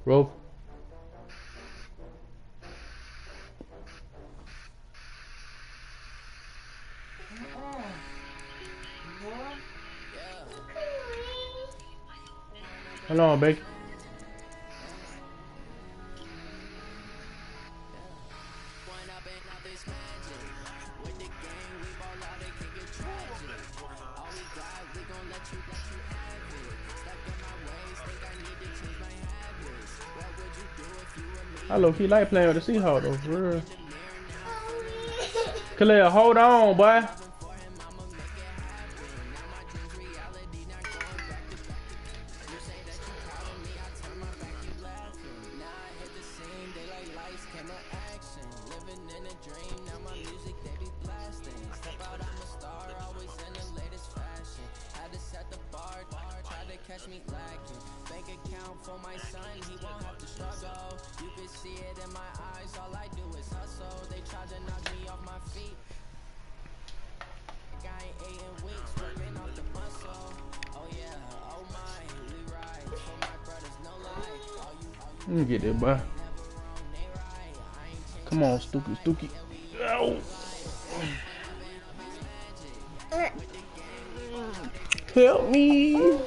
Bro. Hold on, baby. I low-key like playing with the Seahawks though, for real. Khalil, hold on, boy. Let me get that, boy. Come on, Stookie. Ow. Help me.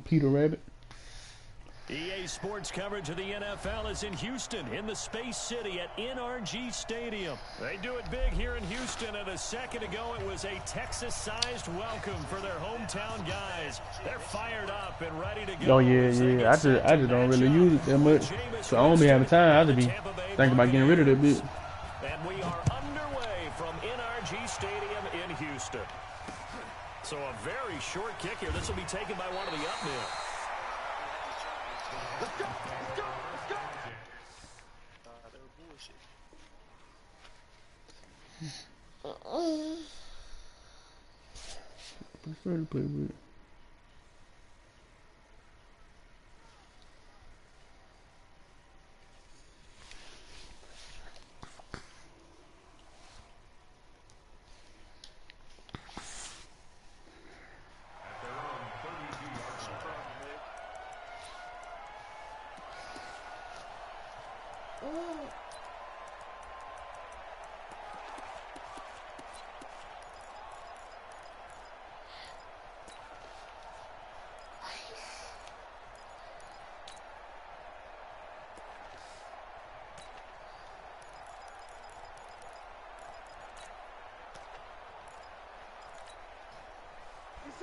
Peter Rabbit. EA Sports coverage of the NFL is in Houston, in the Space City at NRG Stadium. They do it big here in Houston, and a second ago it was a Texas-sized welcome for their hometown guys. They're fired up and ready to go. Oh yeah. I just don't really use it that much, so I don't be having time. I just be thinking about getting rid of that bit. And we are underway from NRG Stadium in Houston. So a very short kick here. This will be taken by one of the up men. Let's go, let's go, let's go. Prefer to play with.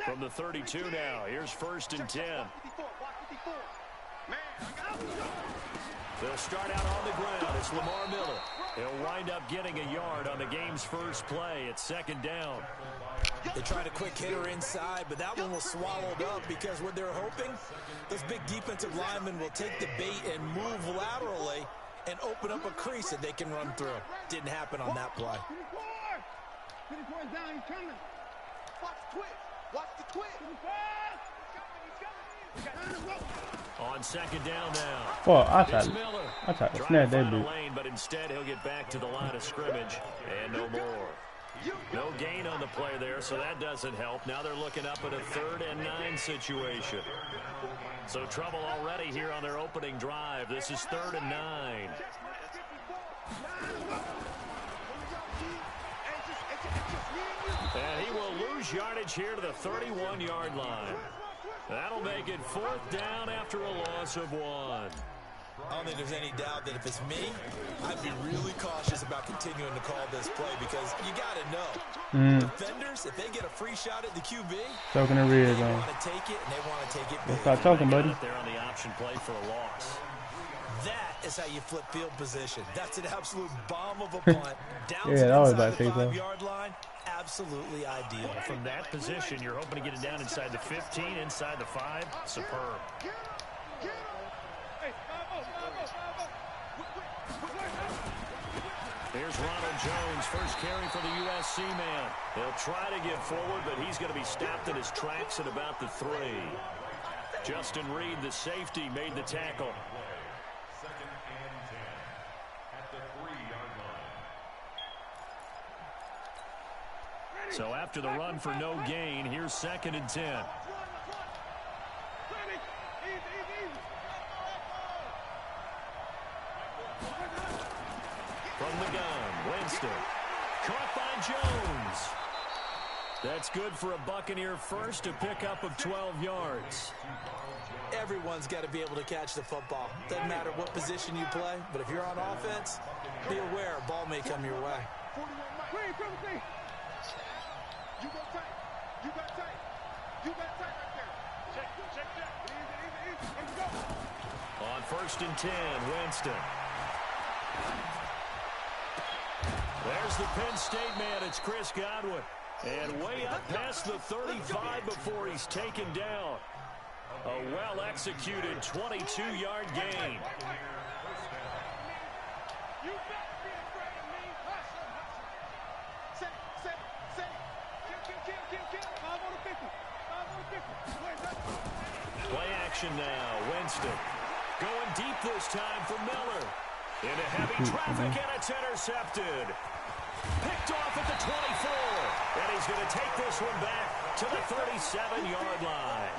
From the 32 now, here's 1st and 10. They'll start out on the ground. It's Lamar Miller. He'll wind up getting a yard on the game's first play. It's 2nd down. They tried a quick hitter inside, but that one was swallowed up because what they're hoping, those big defensive linemen will take the bait and move laterally and open up a crease that they can run through. Didn't happen on that play. 24 is down, he's coming. Watch the twitch. Watch the twitch. On 2nd down now. Well, I tried to snap that bit. bit. But instead, he'll get back to the line of scrimmage and no more. No gain on the play there, so that doesn't help. Now they're looking up at a 3rd and 9 situation. So trouble already here on their opening drive. This is 3rd and 9. And he will lose yardage here to the 31-yard line. That'll make it 4th down after a loss of 1. I don't think there's any doubt that if it's me, I'd be really cautious about continuing to call this play because you got to know. Defenders, if they get a free shot at the QB, Talking to red they zone. want to take it, and they want to take it big. Start talking, buddy. They're on the option play for a loss. That is how you flip field position. That's an absolute bomb of a punt. Down Yeah, that was inside about the to say so. 5-yard line. Absolutely ideal. From that position, you're hoping to get it down inside the 15, inside the 5. Superb. Here's Ronald Jones, first carry for the USC man. They'll try to get forward, but he's going to be stopped in his tracks at about the 3. Justin Reed, the safety, made the tackle. So after the run for no gain, here's 2nd and 10. From the gun, Winston. Caught by Jones. That's good for a Buccaneer first, a pickup of 12 yards. Everyone's got to be able to catch the football. Doesn't matter what position you play, but if you're on offense, be aware a ball may come your way. You go tight. You got tight. You got tight right there. Check, check, check. Easy. Let's go. On 1st and 10, Winston. There's the Penn State man. It's Chris Godwin. And way up past the 35 before he's taken down. A well-executed 22-yard gain. You better be afraid of me. Set it. Kill. 5 on the 50. 5 on the 50. Play action now. Winston going deep this time for Miller. Into heavy traffic, and it's intercepted. Picked off at the 24. And he's going to take this one back to the 37-yard line.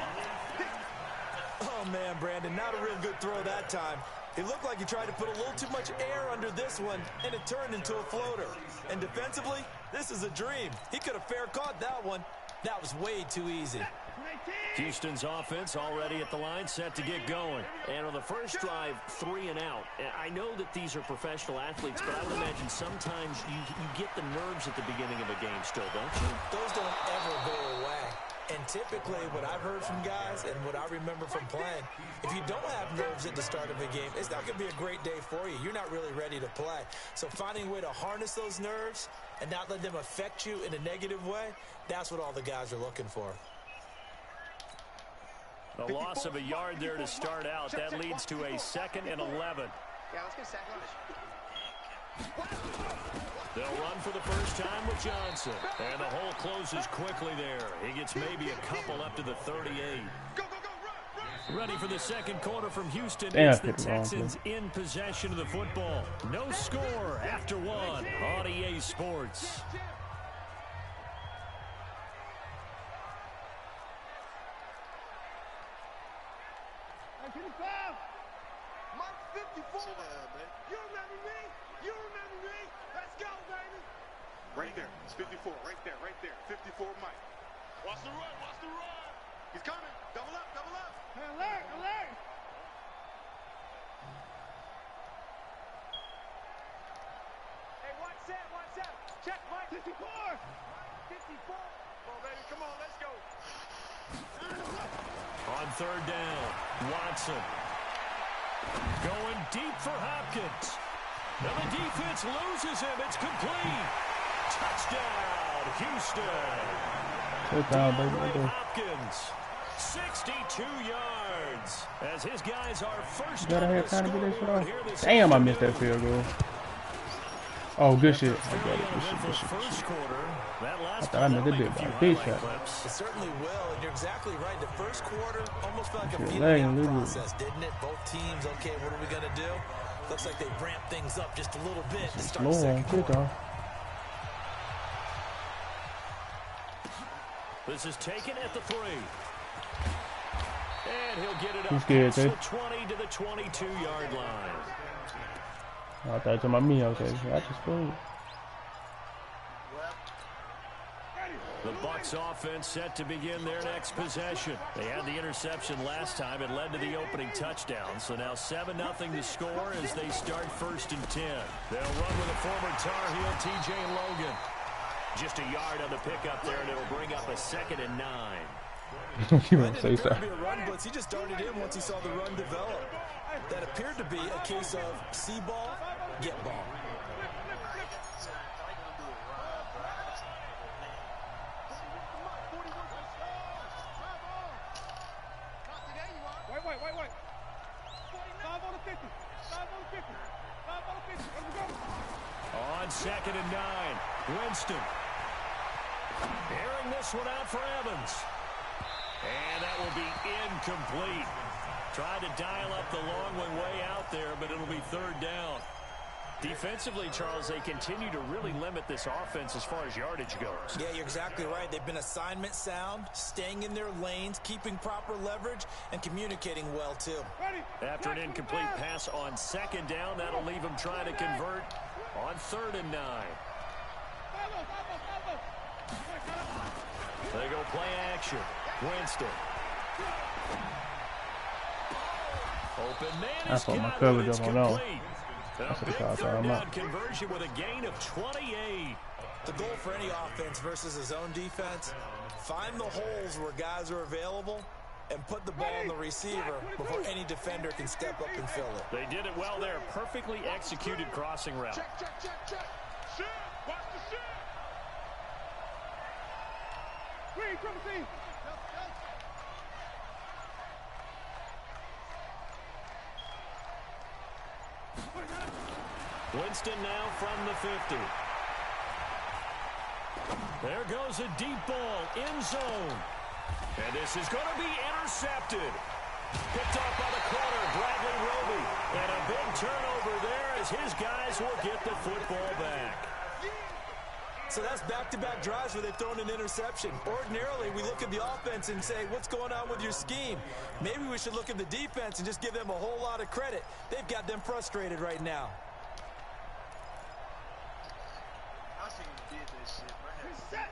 Oh, man, Brandon, not a real good throw that time. It looked like he tried to put a little too much air under this one, and it turned into a floater. And defensively, this is a dream. He could have fair caught that one. That was way too easy. Houston's offense already at the line, set to get going. And on the first drive, 3 and out. I know that these are professional athletes, but I would imagine sometimes you get the nerves at the beginning of a game still, don't you? Those don't ever go away. And typically, what I've heard from guys and what I remember from playing, if you don't have nerves at the start of a game, it's not going to be a great day for you. You're not really ready to play. So finding a way to harness those nerves and not let them affect you in a negative way, that's what all the guys are looking for. A loss of a yard there to start out. That leads to a 2nd and 11. Yeah, let's get a second on this. They'll run for the first time with Johnson. And the hole closes quickly there. He gets maybe a couple up to the 38. Go, run. Ready for the second quarter from Houston. Damn, It's the Texans in possession of the football. No score after 1 on EA Sports. Mark 54. You remember me? Let's go, baby. Right there. It's 54. Right there. 54, Mike. Watch the run. He's coming. Double up. Alert. Hey, watch out. Check, Mike. 54. 54. Come on, baby. Come on. Let's go. On 3rd down, Watson. Going deep for Hopkins. Now the defense loses him. It's complete. Touchdown, Houston. DeAndre Hopkins, 62 yards. As his guys are first Gotta on have the time to get that shit scoreboard off. here this Damn, I afternoon. missed that field goal. Oh, good shit. Very uneventful first quarter. That last I missed play, a make bit few by a big highlight shot. clips. It certainly will, and you're exactly right. The first quarter almost felt like a Shit, feeling lagging a out little bit. process, didn't it? Both teams, okay, what are we going to do? Looks like they ramped things up just a little bit to start the Slow on second quarter. kickoff. This is taken at the 3. And he'll get it Who's up scared, past the Ted? 20 to the 22-yard line. I thought you were talking about me. I was like, I just played. The Bucs offense set to begin their next possession. They had the interception last time. It led to the opening touchdown. So now 7-0 the score as they start 1st and 10. They'll run with a former Tar Heel, T.J. Logan. Just a yard on the pickup there, and it'll bring up a 2nd and 9. You want to say That something? appeared to be a run blitz. He just darted in once he saw the run develop. That appeared to be a case of see ball, get ball. Wait. 5 on the 50. 5 on the 50. 5 on the 50. Let's go. On 2nd and 9, Winston. Airing this one out for Evans. And that will be incomplete. Tried to dial up the long one way out there, but it'll be 3rd down. Defensively, Charles, they continue to really limit this offense as far as yardage goes. Yeah, you're exactly right. They've been assignment sound, staying in their lanes, keeping proper leverage, and communicating well, too. After an incomplete pass on second down, that'll leave them trying to convert on 3rd and 9. They go play action. Winston. Open man I is thought my got coverage it. It's up on that one. complete. A That's big what I thought. 3rd down conversion with a gain of 28. The goal for any offense versus his own defense, find the holes where guys are available and put the ball on the receiver before any defender can step up and fill it. They did it well there. Perfectly executed crossing route. Check, check, check, check. Shit. Watch the shit. Wait, triple team. Winston now from the 50. There goes a deep ball, end zone. And this is going to be intercepted. Picked off by the corner, Bradley Roby. And a big turnover there as his guys will get the football back. So that's back-to-back drives where they've thrown an interception. Ordinarily, we look at the offense and say, what's going on with your scheme? Maybe we should look at the defense and just give them a whole lot of credit. They've got them frustrated right now.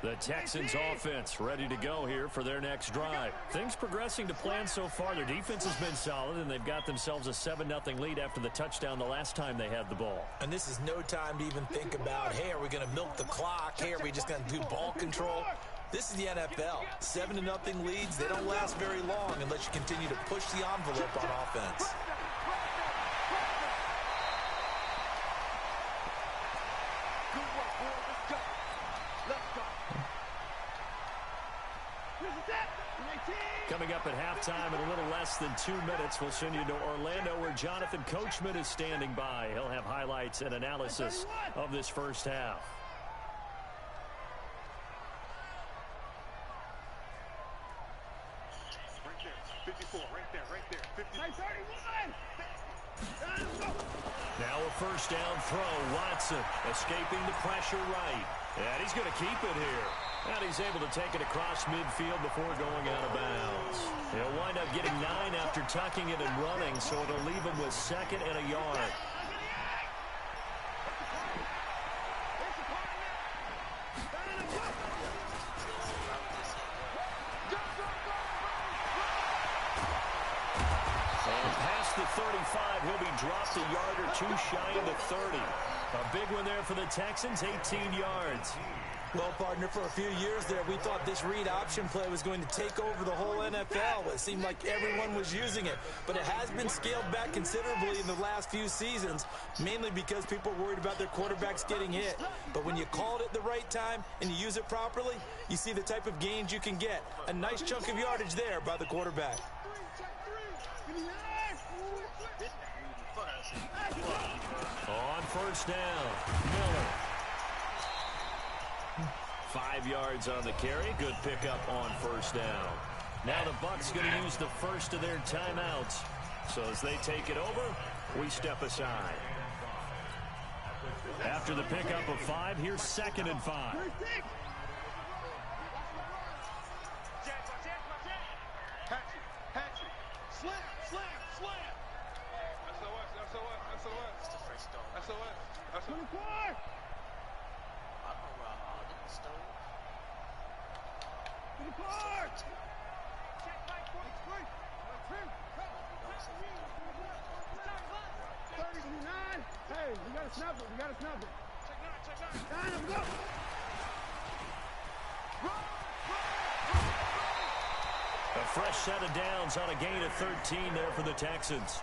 The Texans offense ready to go here for their next drive. Things progressing to plan so far. Their defense has been solid, and they've got themselves a 7-0 lead after the touchdown the last time they had the ball. And this is no time to even think about, hey, are we going to milk the clock? Hey, are we just going to do ball control? This is the NFL. 7-0 leads. They don't last very long unless you continue to push the envelope on offense. Coming up at halftime in a little less than 2 minutes, we'll send you to Orlando where Jonathan Coachman is standing by. He'll have highlights and analysis of this first half. Right there. 54. Right there. Right there. 50. 31. Now a first down throw. Watson escaping the pressure right. And he's going to keep it here. And he's able to take it across midfield before going out of bounds. He'll wind up getting 9 after tucking it and running, so it'll leave him with 2nd and a yard. And past the 35, he'll be dropped a yard or 2 shy of the 30. A big one there for the Texans, 18 yards. Well, partner, for a few years there, we thought this read option play was going to take over the whole NFL. It seemed like everyone was using it, but it has been scaled back considerably in the last few seasons, mainly because people are worried about their quarterbacks getting hit. But when you call it at the right time and you use it properly, you see the type of gains you can get. A nice chunk of yardage there by the quarterback. On first down, Miller. 5 yards on the carry. Good pickup on first down. Now the Bucs going to use the first of their timeouts. So as they take it over, we step aside. After the pickup of 5, here's 2nd and 5. Hey, we gotta snap it. We gotta snap it. Check 9, let's go. A fresh set of downs on a gain of 13 there for the Texans.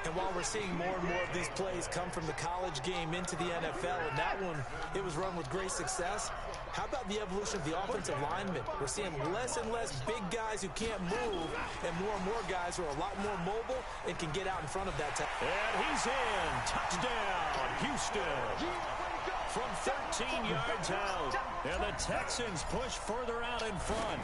And while we're seeing more and more of these plays come from the college game into the NFL, and that one, it was run with great success, how about the evolution of the offensive linemen? We're seeing less and less big guys who can't move and more guys who are a lot more mobile and can get out in front of that. And he's in. Touchdown, Houston. From 13 yards out. And the Texans push further out in front.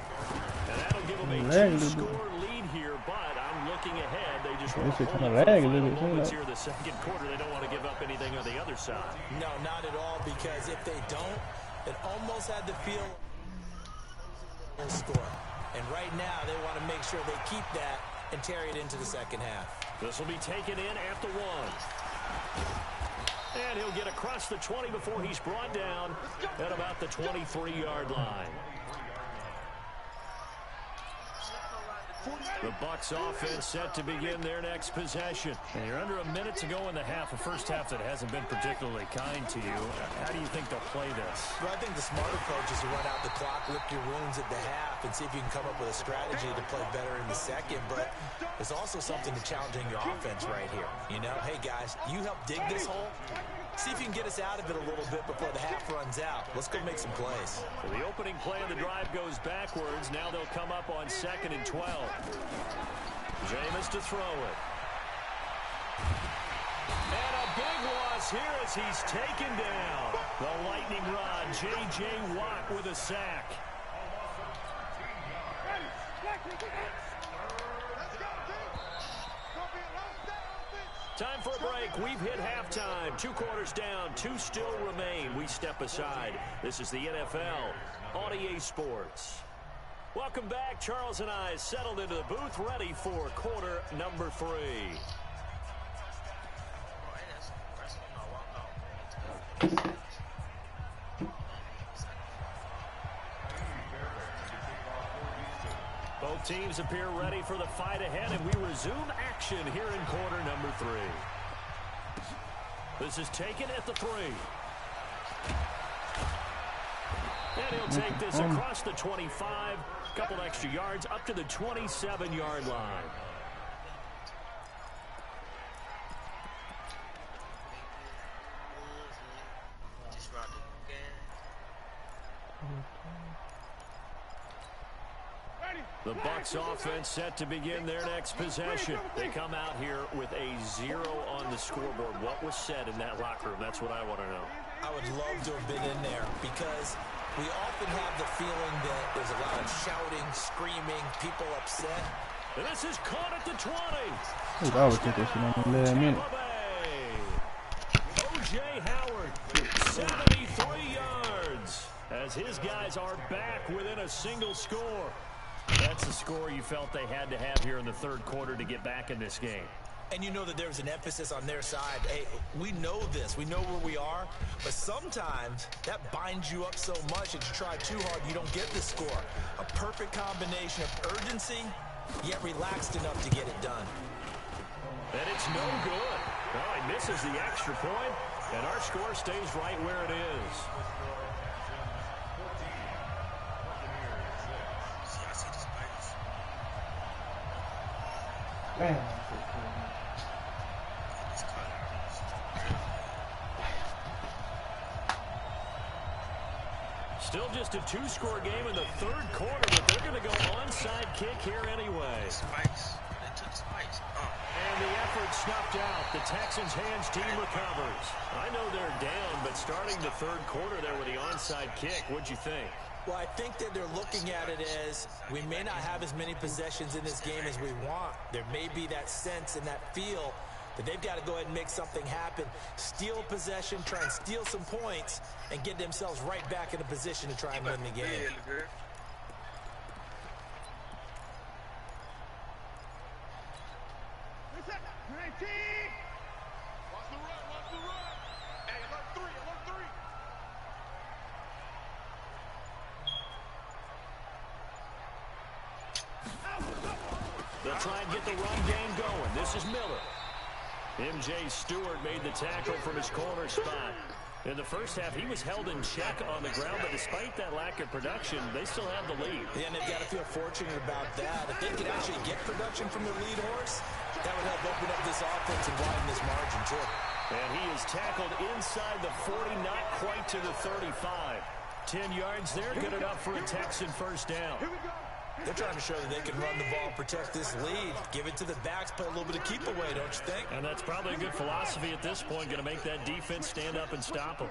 And that'll give them a 2-score lead here, but I'm looking ahead. They just want to This is hold kind it of for lag the a final little bit. moments here in the second quarter. They don't want to give up anything on the other side. No, not at all, because if they don't, it almost had the feel of score. And right now, they want to make sure they keep that and carry it into the second half. This will be taken in at the 1. And he'll get across the 20 before he's brought down at about the 23-yard line. The Bucs offense set to begin their next possession. And you're under a minute to go in the half, a first half that hasn't been particularly kind to you. How do you think they'll play this? Well, I think the smart approach is to run out the clock, lick your wounds at the half, and see if you can come up with a strategy to play better in the second. But there's also something to challenging your offense right here. You know, hey, guys, you help dig this hole. See if you can get us out of it a little bit before the half runs out. Let's go make some plays. So the opening play of the drive goes backwards. Now they'll come up on 2nd and 12. Jameis to throw it. And a big loss here as he's taken down. The lightning rod, J.J. Watt with a sack. Time for a break. We've hit halftime. 2 quarters down. 2 still remain. We step aside. This is the NFL on EA Sports. Welcome back. Charles and I settled into the booth, ready for quarter number 3. Both teams appear ready for the fight ahead, and we resume action here in quarter number 3. This is taken at the 3. And he'll take this across the 25, couple extra yards up to the 27-yard line. The Bucs offense set to begin their next possession. They come out here with a 0 on the scoreboard. What was said in that locker room? That's what I want to know. I would love to have been in there because we often have the feeling that there's a lot of shouting, screaming, people upset. And this is caught at the 20. Dude, I would take that shit on the last minute. O.J. Howard, 73 yards, as his guys are back within a single score. That's the score you felt they had to have here in the third quarter to get back in this game. And you know that there's an emphasis on their side. Hey, we know this. We know where we are. But sometimes that binds you up so much that you try too hard, you don't get the score. A perfect combination of urgency, yet relaxed enough to get it done. And it's no good. Well, he misses the extra point, and our score stays right where it is. Damn. Still just a 2-score game in the third quarter, but they're going to go onside kick here anyway. And the effort snuffed out. The Texans' hands team recovers. I know they're down, but starting the third quarter there with the onside kick, what'd you think? Well, I think that they're looking at it as we may not have as many possessions in this game as we want. There may be that sense and that feel that they've got to go ahead and make something happen. Steal possession, try and steal some points, and get themselves right back in a position to try and win the game. They'll try and get the run game going. This is Miller. M.J. Stewart made the tackle from his corner spot. In the first half, he was held in check on the ground, but despite that lack of production, they still have the lead. Yeah, and they've got to feel fortunate about that. If they could actually get production from their lead horse, that would help open up this offense and widen this margin, too. And he is tackled inside the 40, not quite to the 35. 10 yards there, good enough for a Texan first down. They're trying to show that they can run the ball, protect this lead, give it to the backs, play a little bit of keep away, don't you think? And that's probably a good philosophy at this point, going to make that defense stand up and stop them.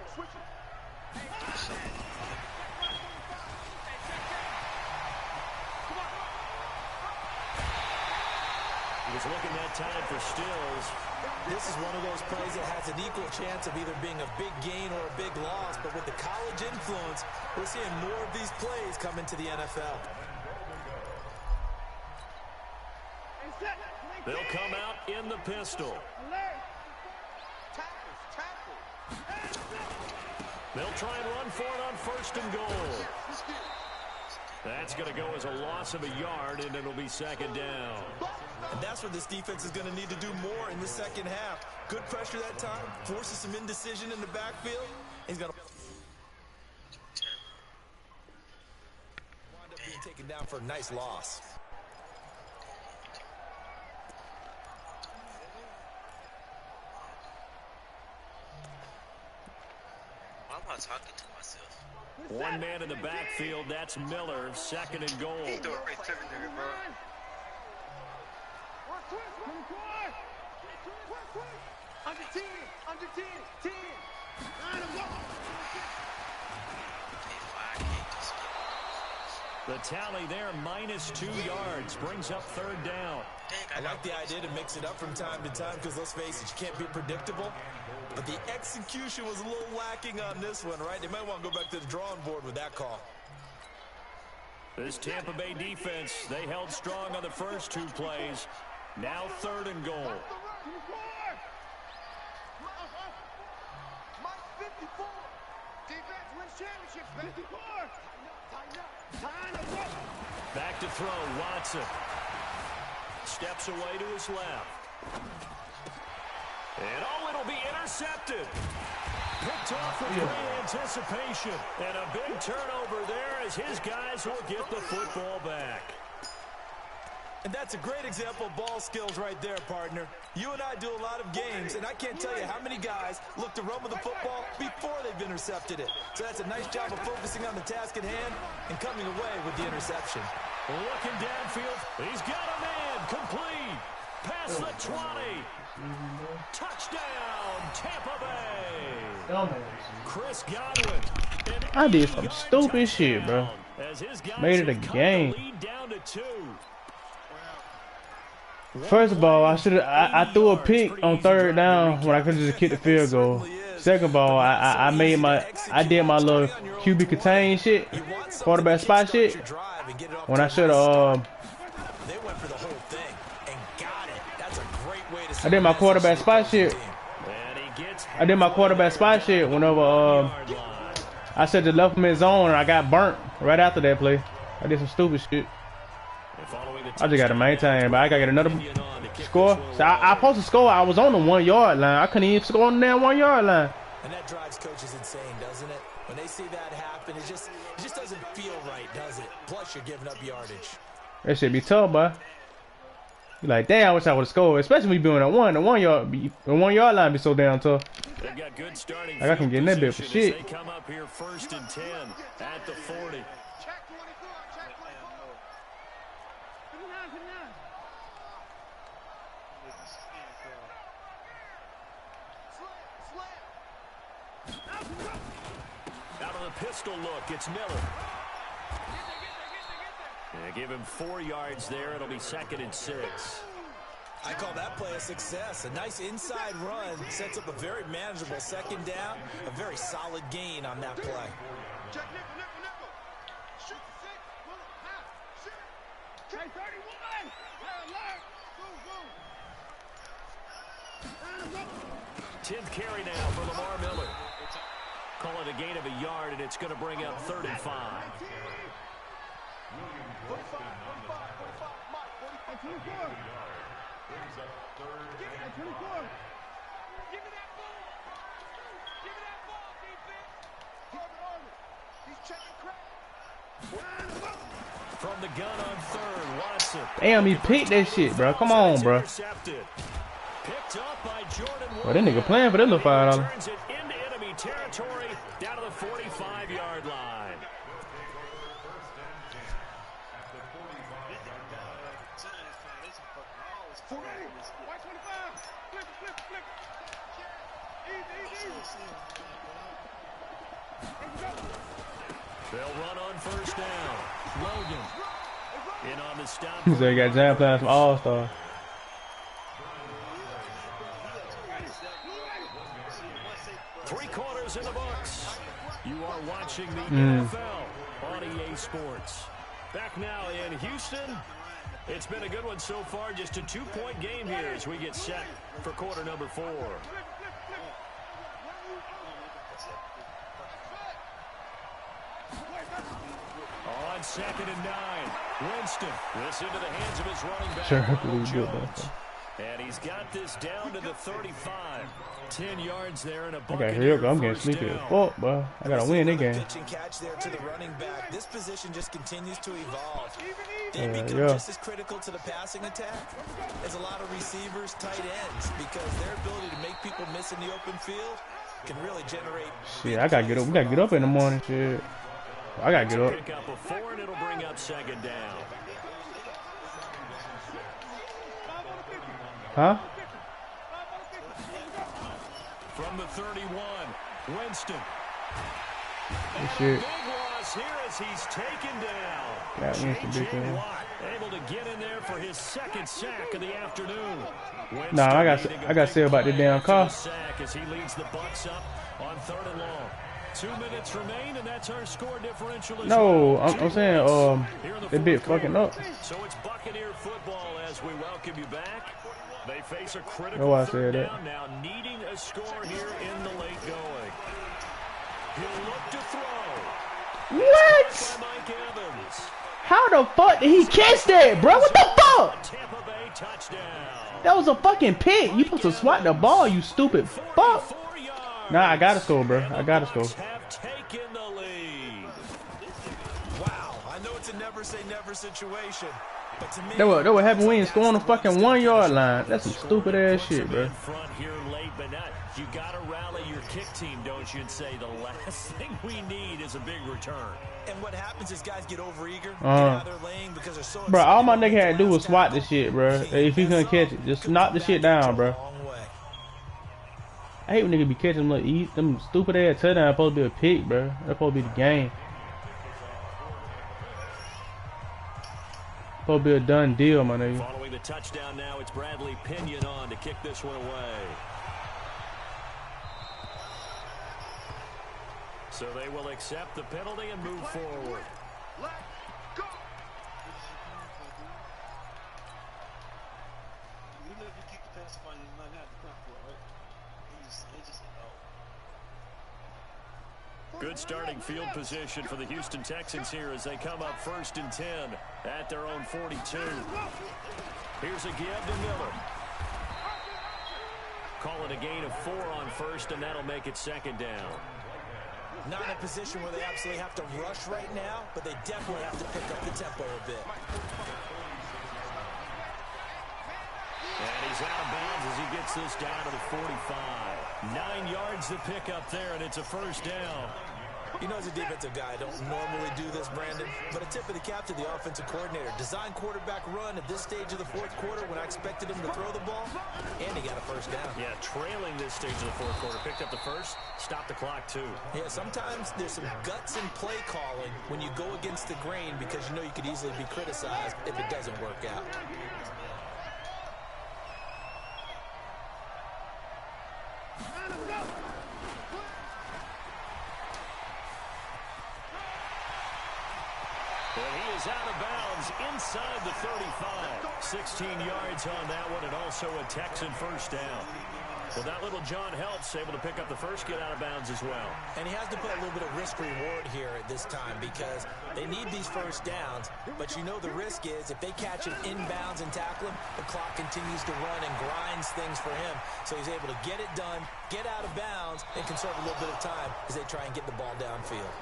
Was looking that time for Stills. This is one of those plays that has an equal chance of either being a big gain or a big loss, but with the college influence, we're seeing more of these plays come into the NFL. They'll come out in the pistol. They'll try and run for it on 1st and goal. That's going to go as a loss of a yard, and it'll be 2nd down. And that's where this defense is going to need to do more in the 2nd half. Good pressure that time, forces some indecision in the backfield. He's going to wind up being taken down for a nice loss. Why am I talking to myself? One man in the backfield, that's Miller, 2nd and goal. He's doing right there, bro. Under 10, under 10, 10. 9 of them. The tally there, -2 yards, brings up 3rd down. I like the idea to mix it up from time to time because, let's face it, you can't be predictable. But the execution was a little lacking on this one, right? They might want to go back to the drawing board with that call. This Tampa Bay defense, they held strong on the first 2 plays. Now 3rd and goal. Mike 54. Defense wins championships, 54. Back to throw, Watson. Steps away to his left. And it'll be intercepted. Picked off with great anticipation. And a big turnover there as his guys will get the football back. And that's a great example of ball skills right there, partner. You and I do a lot of games, and I can't tell you how many guys look to run with the football before they've intercepted it. So that's a nice job of focusing on the task at hand and coming away with the interception. Looking downfield, he's got a man, complete. Past the 20. Touchdown, Tampa Bay. Chris Godwin. I did some stupid shit, bro. Made it a game. First of all, I threw a pick on 3rd down when I could just kick the field goal. Second of all, I did my little QB contain shit, quarterback spot shit. When I should have They went for the whole thing and got it. That's a great way to I did my quarterback spot shit. I did my quarterback spot shit whenever I said the left mid zone and I got burnt right after that play. I did some stupid shit. I just got to maintain, but I got to get another score. So I supposed to score. I was on the 1 yard line. I couldn't even score on that 1 yard line. And that drives coaches insane, doesn't it? When they see that happen, it just doesn't feel right, does it? Plus, you're giving up yardage. That shit be tough, boy. You like, damn, I wish I would have scored. Especially when you be on that the 1 yard line be so damn tough. They've got good starting like I can get in that bit for shit. They come up here 1st and 10 at the 40. Out of the pistol look, it's Miller. They give him 4 yards there. It'll be 2nd and 6. I call that play a success. A nice inside run sets up a very manageable 2nd down. A very solid gain on that play. Check nickel. Shoot the 6. Shoot. Hey, 31. Go. 10th carry now for Lamar Miller. Call it a gain of a yard, and it's going to bring up 3rd and 5. 45. Give me that ball, defense. He's checking crap. From the gun on 3rd, Watson. Damn, he picked that shit, bro. Come on, bro. Picked up by Jordan. Well, that nigga playing for that little $5. Turns it into enemy territory down to the 45-yard line. They'll run on 1st down. Logan in on the stop. So he got Jam playing some All-Star. 3 quarters in the books. You are watching the NFL on EA Sports. Back now in Houston. It's been a good one so far. Just a 2-point game here as we get set for quarter number 4. On 2nd and 9, Winston. This into the hands of his running back, Jones. And he's got this down to the 35. 10 yards there and a bucket. Okay, here we go. I'm getting sleepy as fuck, bro. I gotta win this game. Pitch and catch there to the running back. This position just continues to evolve. They become just as critical to the passing attack as a lot of receivers, tight ends, because their ability to make people miss in the open field can really generate. Shit, I gotta get up. We gotta get up in the morning, shit. I gotta get up. Pick up a 4 and it'll bring up 2nd down. Huh? From the 31, Winston. Shit. Big loss here as he's taken down. That J.J. Watt able to get in there for his 2nd sack of the afternoon. Winston Nah, I got to say about the damn car. Sack as he leads the Bucs up on 3rd and long. 2 minutes remain, and that's our score differential. No, I'm saying they bit fucking up. So it's Buccaneer football as we welcome you back. They face a critical 3rd down now, needing a score here in the late going. He'll look to throw. What? Mike Evans. How the fuck did he catch that, bro? What the fuck? Tampa Bay touchdown. That was a fucking pick. You supposed to swat the ball, you stupid fuck. Nah, I gotta score, bro. I gotta score. Have taken the lead. Wow, I know it's a never say never situation, but to me, That what happened when you score on the fucking 1 yard line. That's some stupid ass shit, bro. Front here late, but not. You gotta rally your kick team, don't you? And say the last thing we need is a big return. And what happens is guys get overeager, get out of their lane because they're so. Bro, all my nigga had to do was swat the shit, bro. If he couldn't catch it, just knock the shit down, bro. I hate when niggas be catching them stupid ass touchdowns. Supposed to be a pick, bro. That's supposed to be the game. Supposed to be a done deal, my nigga. Following the touchdown now, it's Bradley Pinion on to kick this one away. So they will accept the penalty and move forward. Let's go. Good starting field position for the Houston Texans here as they come up 1st and 10 at their own 42. Here's a give to Miller. Call it a gain of 4 on 1st, and that'll make it 2nd down. Not in a position where they absolutely have to rush right now, but they definitely have to pick up the tempo a bit. And he's out of bounds as he gets this down to the 45. 9 yards to pick up there, and it's a 1st down. You know, as a defensive guy, I don't normally do this, Brandon, but a tip of the cap to the offensive coordinator. Design quarterback run at this stage of the 4th quarter when I expected him to throw the ball, and he got a 1st down. Yeah, trailing this stage of the 4th quarter. Picked up the 1st, stopped the clock too. Yeah, sometimes there's some guts in play calling when you go against the grain because you know you could easily be criticized if it doesn't work out. And he is out of bounds inside the 35. 16 yards on that one, and also a Texan 1st down. Well, that little John helps, able to pick up the 1st, get out of bounds as well. And he has to put a little bit of risk-reward here at this time because they need these 1st downs, but you know the risk is if they catch him inbounds and tackle him, the clock continues to run and grinds things for him. So he's able to get it done, get out of bounds, and conserve a little bit of time as they try and get the ball downfield.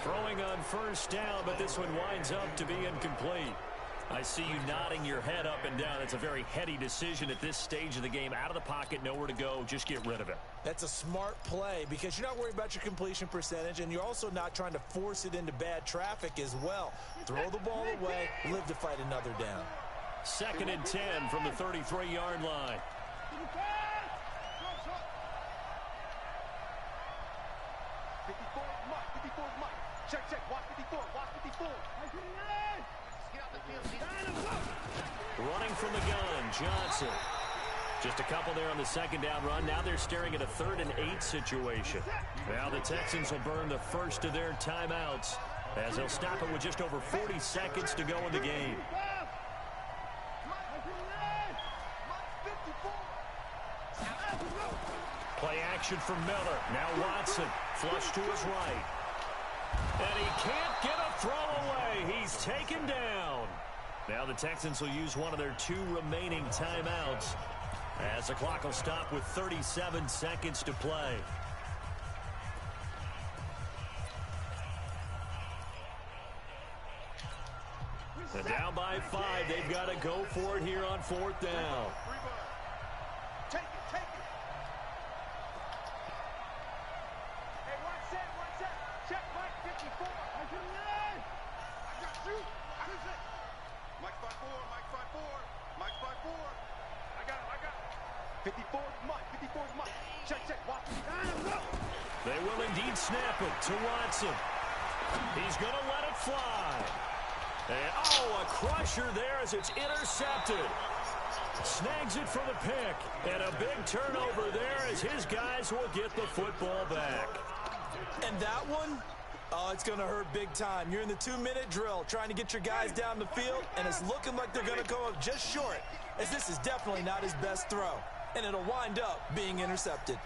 Throwing on 1st down, but this one winds up to be incomplete. I see you nodding your head up and down. It's a very heady decision at this stage of the game. Out of the pocket, nowhere to go. Just get rid of it. That's a smart play because you're not worried about your completion percentage, and you're also not trying to force it into bad traffic as well. Throw the ball away, live to fight another down. 2nd and 10 from the 33-yard line. Check, watch 54, watch 54. Running from the gun, Johnson. Just a couple there on the second down run. Now they're staring at a 3rd and 8 situation. Now the Texans will burn the first of their timeouts as they'll stop it with just over 40 seconds to go in the game. Play action from Miller. Now Watson. Flush to his right. And he can't get a throw away. He's taken down. Now the Texans will use one of their 2 remaining timeouts as the clock will stop with 37 seconds to play. And down by 5. They've got to go for it here on 4th down. Take it. Hey, watch that. Check Mike 54. I got you. Who's it? Mike 54. Mike 54. I got him. 54's Mike. Check. Watch. They will indeed snap it to Watson. He's going to let it fly. And, a crusher there as it's intercepted. Snags it for the pick. And a big turnover there as his guys will get the football back. And that one, it's going to hurt big time. You're in the 2-minute drill trying to get your guys down the field, and it's looking like they're going to go up just short, as this is definitely not his best throw. And it'll wind up being intercepted.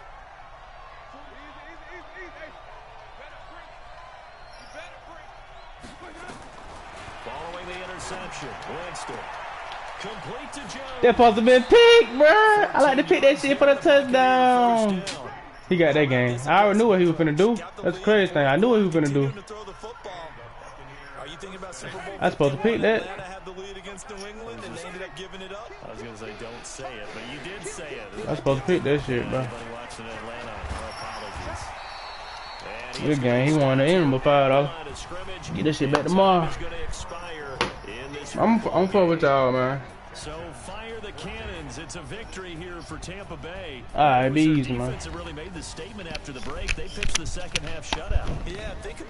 Following the interception, Winston. Complete to Jones. That supposed to be pick, bro. I like to pick that shit for the touchdown. He got that game. I already knew what he was finna do. That's the crazy thing. I knew what he was finna do. I was supposed to pick that. I was going to say, don't say it, but you did say it. I was supposed to pick that shit, bro. Good game. He won the end by $5. Get this shit back tomorrow. I'm full with y'all, man. So fire the cannons. It's a victory here for Tampa Bay. All right, be easy, man. Defense really made the statement after the break. They pitched the second half shutout. Yeah, think